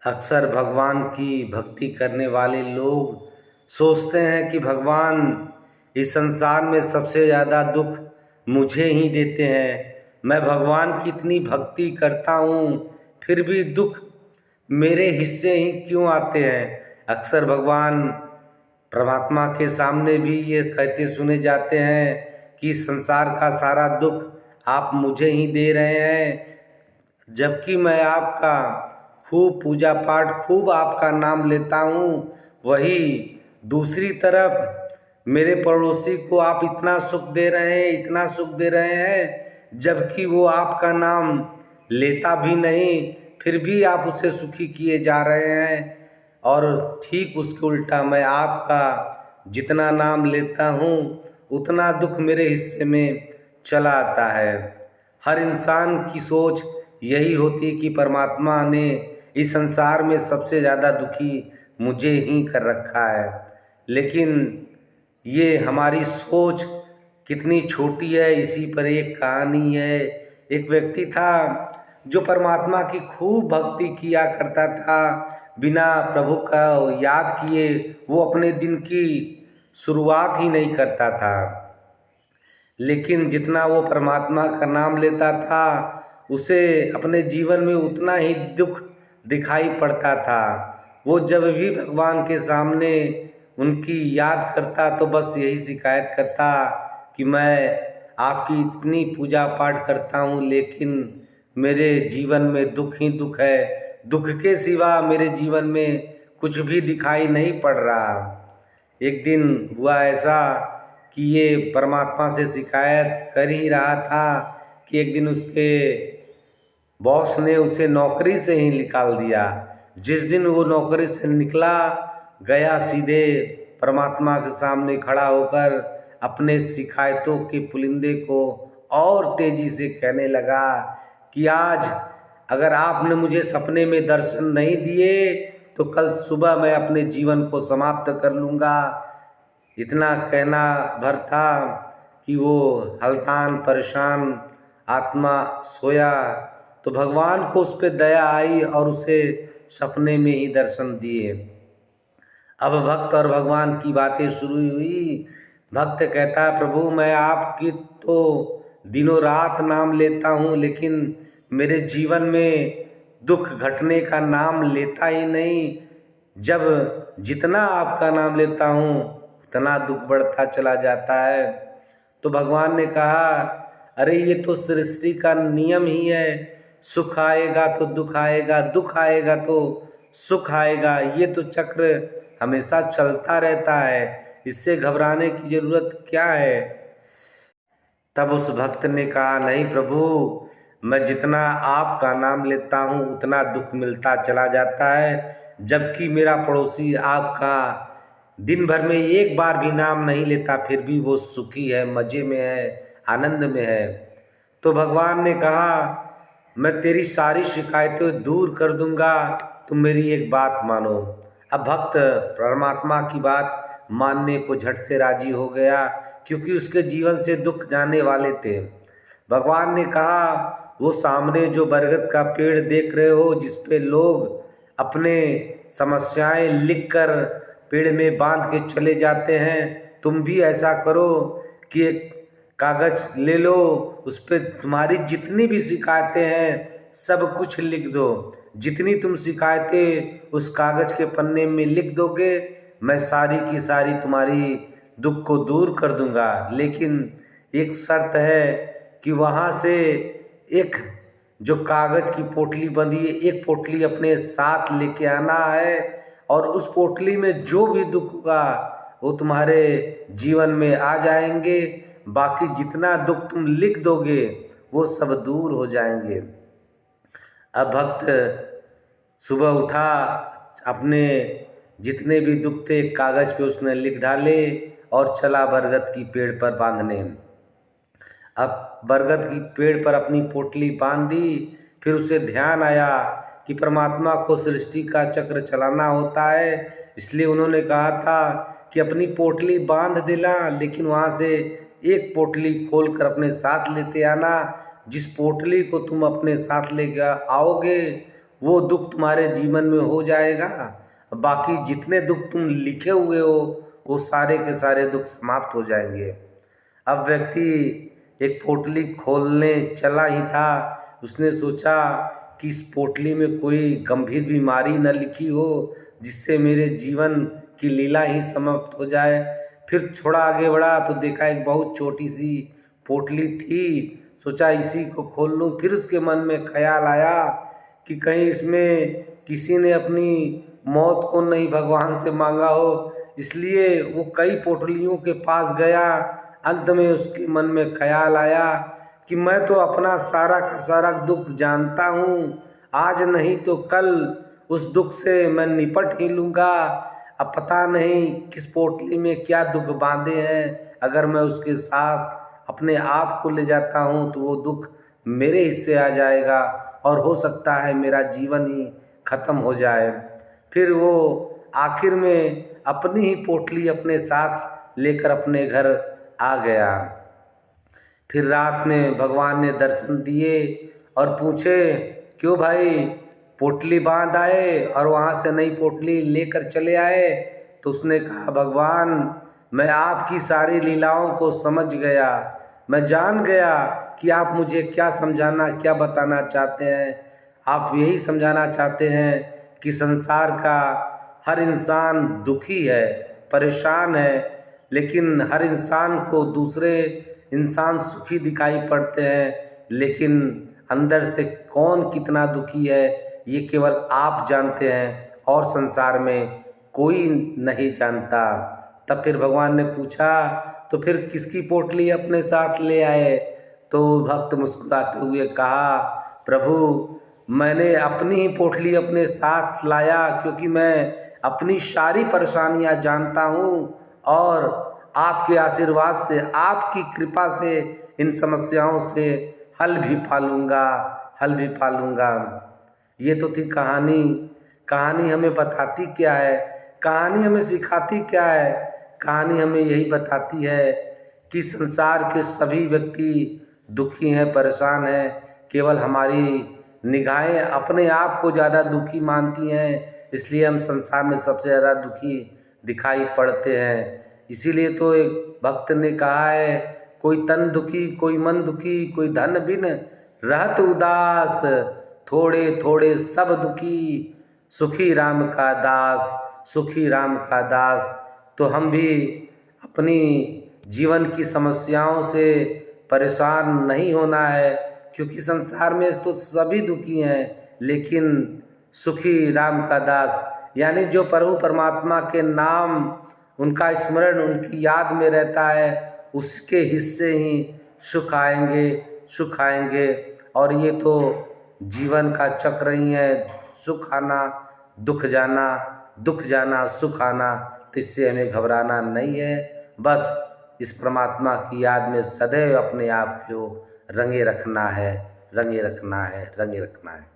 अक्सर भगवान की भक्ति करने वाले लोग सोचते हैं कि भगवान इस संसार में सबसे ज़्यादा दुख मुझे ही देते हैं। मैं भगवान की इतनी भक्ति करता हूँ फिर भी दुख मेरे हिस्से ही क्यों आते हैं। अक्सर भगवान परमात्मा के सामने भी ये कहते सुने जाते हैं कि संसार का सारा दुख आप मुझे ही दे रहे हैं, जबकि मैं आपका खूब पूजा पाठ खूब आपका नाम लेता हूँ। वही दूसरी तरफ मेरे पड़ोसी को आप इतना सुख दे रहे हैं, इतना सुख दे रहे हैं, जबकि वो आपका नाम लेता भी नहीं, फिर भी आप उसे सुखी किए जा रहे हैं। और ठीक उसके उल्टा मैं आपका जितना नाम लेता हूँ उतना दुख मेरे हिस्से में चला आता है। हर इंसान की सोच यही होती है कि परमात्मा ने इस संसार में सबसे ज़्यादा दुखी मुझे ही कर रखा है। लेकिन ये हमारी सोच कितनी छोटी है, इसी पर एक कहानी है। एक व्यक्ति था जो परमात्मा की खूब भक्ति किया करता था। बिना प्रभु का याद किए वो अपने दिन की शुरुआत ही नहीं करता था। लेकिन जितना वो परमात्मा का नाम लेता था उसे अपने जीवन में उतना ही दुख दिखाई पड़ता था। वो जब भी भगवान के सामने उनकी याद करता तो बस यही शिकायत करता कि मैं आपकी इतनी पूजा पाठ करता हूँ लेकिन मेरे जीवन में दुख ही दुख है, दुख के सिवा मेरे जीवन में कुछ भी दिखाई नहीं पड़ रहा। एक दिन हुआ ऐसा कि ये परमात्मा से शिकायत कर ही रहा था कि एक दिन उसके बॉस ने उसे नौकरी से ही निकाल दिया। जिस दिन वो नौकरी से निकला, गया सीधे परमात्मा के सामने खड़ा होकर अपने शिकायतों के पुलिंदे को और तेजी से कहने लगा कि आज अगर आपने मुझे सपने में दर्शन नहीं दिए तो कल सुबह मैं अपने जीवन को समाप्त कर लूँगा। इतना कहना भर था कि वो हलकान परेशान आत्मा सोया तो भगवान को उस पर दया आई और उसे सपने में ही दर्शन दिए। अब भक्त और भगवान की बातें शुरू हुई। भक्त कहता है, प्रभु मैं आपकी तो दिनों रात नाम लेता हूँ लेकिन मेरे जीवन में दुख घटने का नाम लेता ही नहीं। जब जितना आपका नाम लेता हूँ उतना दुख बढ़ता चला जाता है। तो भगवान ने कहा, अरे ये तो सृष्टि का नियम ही है, सुख आएगा तो दुख आएगा, दुख आएगा तो सुख आएगा, ये तो चक्र हमेशा चलता रहता है, इससे घबराने की जरूरत क्या है। तब उस भक्त ने कहा, नहीं प्रभु, मैं जितना आपका नाम लेता हूँ उतना दुख मिलता चला जाता है, जबकि मेरा पड़ोसी आपका दिन भर में एक बार भी नाम नहीं लेता फिर भी वो सुखी है, मज़े में है, आनंद में है। तो भगवान ने कहा, मैं तेरी सारी शिकायतें दूर कर दूंगा, तुम मेरी एक बात मानो। अब भक्त परमात्मा की बात मानने को झट से राजी हो गया क्योंकि उसके जीवन से दुख जाने वाले थे। भगवान ने कहा, वो सामने जो बरगद का पेड़ देख रहे हो जिस पे लोग अपने समस्याएं लिखकर पेड़ में बांध के चले जाते हैं, तुम भी ऐसा करो कि एक कागज ले लो, उस पर तुम्हारी जितनी भी शिकायतें हैं सब कुछ लिख दो। जितनी तुम शिकायतें उस कागज के पन्ने में लिख दोगे मैं सारी की सारी तुम्हारी दुख को दूर कर दूंगा। लेकिन एक शर्त है कि वहाँ से एक जो कागज की पोटली बंधी है, एक पोटली अपने साथ लेके आना है और उस पोटली में जो भी दुख होगा वो तुम्हारे जीवन में आ जाएंगे। बाकी जितना दुख तुम लिख दोगे वो सब दूर हो जाएंगे। अब भक्त सुबह उठा, अपने जितने भी दुख थे कागज पे उसने लिख डाले और चला बरगद की पेड़ पर बांधने। अब बरगद की पेड़ पर अपनी पोटली बांध दी। फिर उसे ध्यान आया कि परमात्मा को सृष्टि का चक्र चलाना होता है, इसलिए उन्होंने कहा था कि अपनी पोटली बांध देना लेकिन वहाँ से एक पोटली खोल कर अपने साथ लेते आना। जिस पोटली को तुम अपने साथ ले आओगे वो दुख तुम्हारे जीवन में हो जाएगा। बाकी जितने दुख तुम लिखे हुए हो वो सारे के सारे दुख समाप्त हो जाएंगे। अब व्यक्ति एक पोटली खोलने चला ही था, उसने सोचा कि इस पोटली में कोई गंभीर बीमारी न लिखी हो जिससे मेरे जीवन की लीला ही समाप्त हो जाए। फिर थोड़ा आगे बढ़ा तो देखा एक बहुत छोटी सी पोटली थी, सोचा इसी को खोल लूँ। फिर उसके मन में ख्याल आया कि कहीं इसमें किसी ने अपनी मौत को नहीं भगवान से मांगा हो, इसलिए वो कई पोटलियों के पास गया। अंत में उसके मन में ख्याल आया कि मैं तो अपना सारा का सारा दुख जानता हूँ, आज नहीं तो कल उस दुख से मैं निपट ही लूँगा। अब पता नहीं किस पोटली में क्या दुख बांधे हैं, अगर मैं उसके साथ अपने आप को ले जाता हूँ तो वो दुख मेरे हिस्से आ जाएगा और हो सकता है मेरा जीवन ही खत्म हो जाए। फिर वो आखिर में अपनी ही पोटली अपने साथ लेकर अपने घर आ गया। फिर रात में भगवान ने दर्शन दिए और पूछे, क्यों भाई पोटली बांध आए और वहाँ से नई पोटली लेकर चले आए? तो उसने कहा, भगवान मैं आपकी सारी लीलाओं को समझ गया, मैं जान गया कि आप मुझे क्या समझाना क्या बताना चाहते हैं। आप यही समझाना चाहते हैं कि संसार का हर इंसान दुखी है, परेशान है, लेकिन हर इंसान को दूसरे इंसान सुखी दिखाई पड़ते हैं, लेकिन अंदर से कौन कितना दुखी है ये केवल आप जानते हैं और संसार में कोई नहीं जानता। तब फिर भगवान ने पूछा, तो फिर किसकी पोटली अपने साथ ले आए? तो भक्त मुस्कुराते हुए कहा, प्रभु मैंने अपनी ही पोटली अपने साथ लाया, क्योंकि मैं अपनी सारी परेशानियां जानता हूँ और आपके आशीर्वाद से, आपकी कृपा से इन समस्याओं से हल भी पालूंगा, हल भी पालूंगा। ये तो थी कहानी। कहानी हमें बताती क्या है? कहानी हमें सिखाती क्या है? कहानी हमें यही बताती है कि संसार के सभी व्यक्ति दुखी हैं, परेशान हैं, केवल हमारी निगाहें अपने आप को ज़्यादा दुखी मानती हैं, इसलिए हम संसार में सबसे ज़्यादा दुखी दिखाई पड़ते हैं। इसीलिए तो एक भक्त ने कहा है, कोई तन दुखी कोई मन दुखी, कोई धन बिन रहत उदास, थोड़े थोड़े सब दुखी, सुखी राम का दास, सुखी राम का दास। तो हम भी अपनी जीवन की समस्याओं से परेशान नहीं होना है, क्योंकि संसार में तो सभी दुखी हैं, लेकिन सुखी राम का दास यानी जो प्रभु परमात्मा के नाम, उनका स्मरण, उनकी याद में रहता है, उसके हिस्से ही सुख आएंगे, सुख आएंगे। और ये तो जीवन का चक्र ही है, सुख आना दुख जाना, दुख जाना सुख आना। तो इससे हमें घबराना नहीं है, बस इस परमात्मा की याद में सदैव अपने आप को रंगे रखना है, रंगे रखना है, रंगे रखना है।